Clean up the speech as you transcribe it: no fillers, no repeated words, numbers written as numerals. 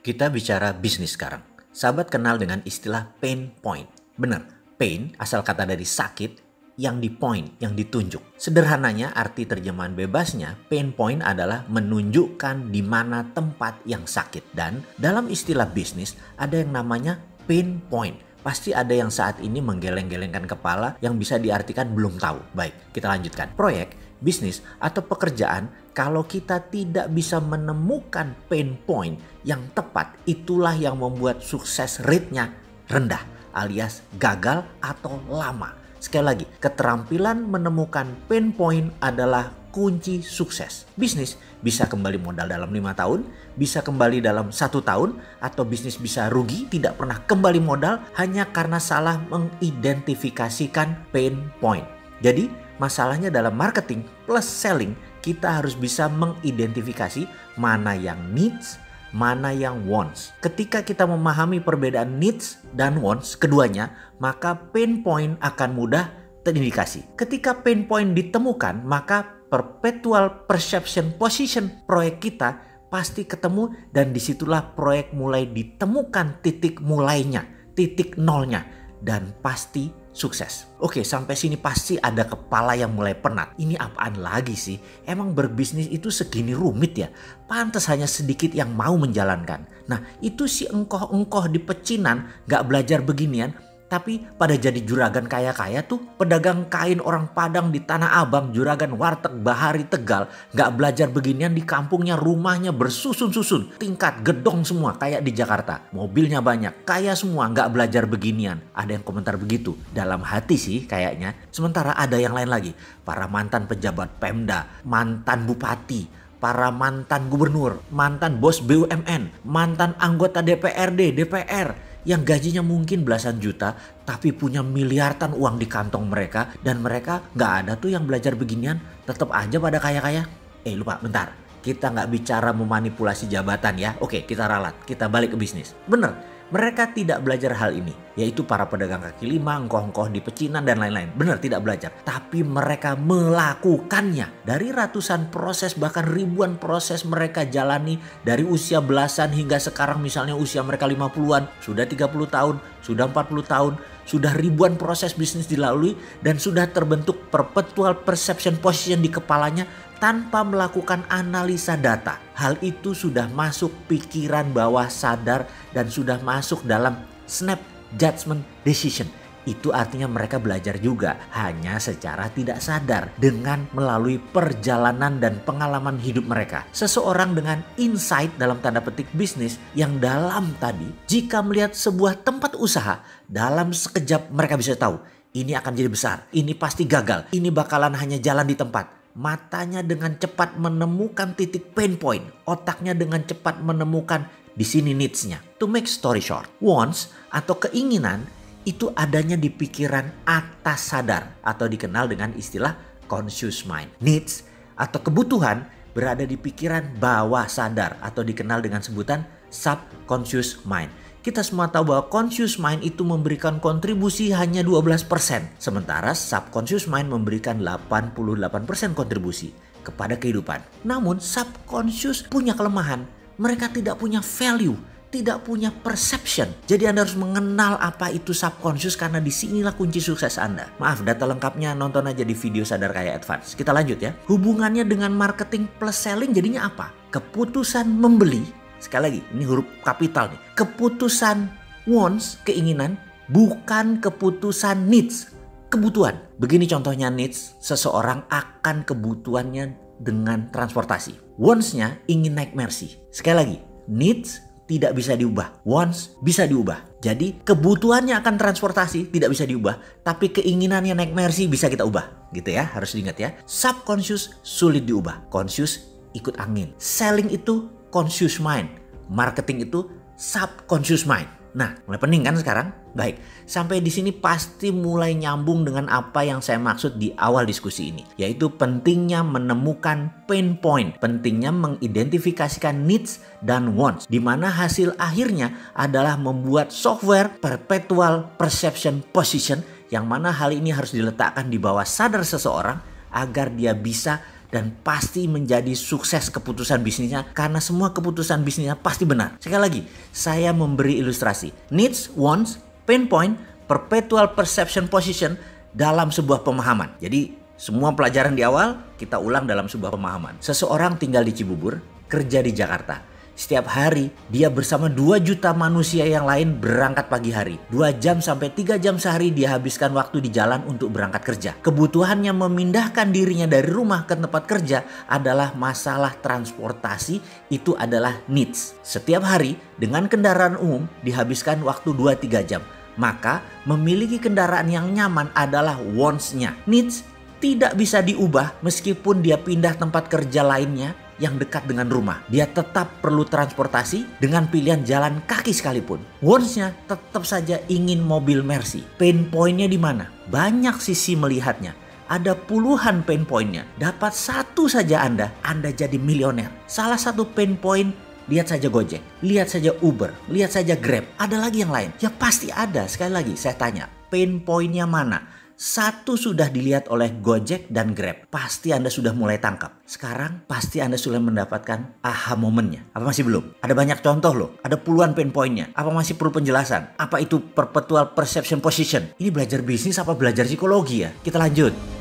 Kita bicara bisnis sekarang. Sahabat kenal dengan istilah pain point. Benar, pain asal kata dari sakit yang di point, yang ditunjuk. Sederhananya arti terjemahan bebasnya, pain point adalah menunjukkan di mana tempat yang sakit. Dan dalam istilah bisnis ada yang namanya pain point. Pasti ada yang saat ini menggeleng-gelengkan kepala yang bisa diartikan belum tahu. Baik, kita lanjutkan. Proyek, bisnis, atau pekerjaan, kalau kita tidak bisa menemukan pain point yang tepat, itulah yang membuat sukses rate-nya rendah alias gagal atau lama. Sekali lagi, keterampilan menemukan pain point adalah kunci sukses. Bisnis bisa kembali modal dalam 5 tahun, bisa kembali dalam 1 tahun, atau bisnis bisa rugi, tidak pernah kembali modal hanya karena salah mengidentifikasikan pain point. Jadi, masalahnya dalam marketing plus selling, kita harus bisa mengidentifikasi mana yang needs, mana yang wants. Ketika kita memahami perbedaan needs dan wants keduanya, maka pain point akan mudah terindikasi. Ketika pain point ditemukan, maka perpetual perception position proyek kita pasti ketemu, dan disitulah proyek mulai ditemukan titik mulainya, titik nolnya, dan pasti sukses. Oke, sampai sini pasti ada kepala yang mulai penat. Ini apaan lagi sih? Emang berbisnis itu segini rumit ya? Pantas hanya sedikit yang mau menjalankan. Nah, itu si engkoh-engkoh di pecinan gak belajar beginian, tapi pada jadi juragan kaya-kaya tuh. Pedagang kain orang Padang di Tanah Abang, juragan warteg Bahari Tegal, gak belajar beginian di kampungnya, rumahnya bersusun-susun, tingkat gedong semua kayak di Jakarta, mobilnya banyak, kaya semua, gak belajar beginian. Ada yang komentar begitu, dalam hati sih kayaknya. Sementara ada yang lain lagi, para mantan pejabat Pemda, mantan bupati, para mantan gubernur, mantan bos BUMN, mantan anggota DPRD, DPR, yang gajinya mungkin belasan juta tapi punya miliaran uang di kantong mereka, dan mereka gak ada tuh yang belajar beginian, tetap aja pada kaya-kaya. Lupa, bentar, kita gak bicara memanipulasi jabatan ya. Oke, kita ralat, kita balik ke bisnis. Bener, mereka tidak belajar hal ini, yaitu para pedagang kaki lima, engkoh-engkoh di pecinan dan lain-lain. Benar, tidak belajar. Tapi mereka melakukannya. Dari ratusan proses, bahkan ribuan proses mereka jalani dari usia belasan hingga sekarang, misalnya usia mereka 50-an, sudah 30 tahun, sudah 40 tahun, sudah ribuan proses bisnis dilalui, dan sudah terbentuk perpetual perception position di kepalanya tanpa melakukan analisa data. Hal itu sudah masuk pikiran bawah sadar dan sudah masuk dalam snap judgment decision. Itu artinya mereka belajar juga, hanya secara tidak sadar dengan melalui perjalanan dan pengalaman hidup mereka. Seseorang dengan insight dalam tanda petik bisnis yang dalam tadi, jika melihat sebuah tempat usaha, dalam sekejap mereka bisa tahu ini akan jadi besar, ini pasti gagal, ini bakalan hanya jalan di tempat. Matanya dengan cepat menemukan titik pain point. Otaknya dengan cepat menemukan di sini needs-nya. To make story short, wants atau keinginan itu adanya di pikiran atas sadar atau dikenal dengan istilah conscious mind. Needs atau kebutuhan berada di pikiran bawah sadar atau dikenal dengan sebutan subconscious mind. Kita semua tahu bahwa conscious mind itu memberikan kontribusi hanya 12%. Sementara subconscious mind memberikan 88% kontribusi kepada kehidupan. Namun subconscious punya kelemahan. Mereka tidak punya value, tidak punya perception. Jadi Anda harus mengenal apa itu subconscious, karena disinilah kunci sukses Anda. Maaf, data lengkapnya nonton aja di video Sadar Kaya Advance. Kita lanjut ya. Hubungannya dengan marketing plus selling jadinya apa? Keputusan membeli. Sekali lagi, ini huruf kapital nih. Keputusan wants, keinginan, bukan keputusan needs, kebutuhan. Begini contohnya needs, seseorang akan kebutuhannya dengan transportasi. Wants-nya ingin naik Mercy. Sekali lagi, needs tidak bisa diubah, wants bisa diubah. Jadi kebutuhannya akan transportasi tidak bisa diubah, tapi keinginannya naik Mercy bisa kita ubah. Gitu ya, harus diingat ya. Subconscious sulit diubah, conscious ikut angin. Selling itu conscious mind, marketing itu subconscious mind. Nah, mulai pening kan sekarang? Baik, sampai di sini pasti mulai nyambung dengan apa yang saya maksud di awal diskusi ini, yaitu pentingnya menemukan pain point, pentingnya mengidentifikasikan needs dan wants, di mana hasil akhirnya adalah membuat software perpetual perception position, yang mana hal ini harus diletakkan di bawah sadar seseorang agar dia bisa dan pasti menjadi sukses keputusan bisnisnya karena semua keputusan bisnisnya pasti benar. Sekali lagi, saya memberi ilustrasi. Needs, wants, pain point, perpetual perception position dalam sebuah pemahaman. Jadi semua pelajaran di awal kita ulang dalam sebuah pemahaman. Seseorang tinggal di Cibubur, kerja di Jakarta. Setiap hari dia bersama 2 juta manusia yang lain berangkat pagi hari. 2 jam sampai 3 jam sehari dia habiskan waktu di jalan untuk berangkat kerja. Kebutuhannya memindahkan dirinya dari rumah ke tempat kerja adalah masalah transportasi, itu adalah needs. Setiap hari dengan kendaraan umum dihabiskan waktu 2-3 jam. Maka memiliki kendaraan yang nyaman adalah wants-nya. Needs tidak bisa diubah meskipun dia pindah tempat kerja lainnya yang dekat dengan rumah. Dia tetap perlu transportasi dengan pilihan jalan kaki sekalipun. Wants-nya tetap saja ingin mobil Mercy. Pain point-nya di mana? Banyak sisi melihatnya. Ada puluhan pain point-nya. Dapat satu saja Anda jadi milioner. Salah satu pain point, lihat saja Gojek, lihat saja Uber, lihat saja Grab. Ada lagi yang lain? Ya pasti ada. Sekali lagi saya tanya, pain point-nya mana? Satu sudah dilihat oleh Gojek dan Grab. Pasti Anda sudah mulai tangkap. Sekarang pasti Anda sudah mendapatkan aha momennya. Apa masih belum? Ada banyak contoh loh. Ada puluhan pain point-nya. Apa masih perlu penjelasan? Apa itu perpetual perception position? Ini belajar bisnis apa belajar psikologi ya? Kita lanjut.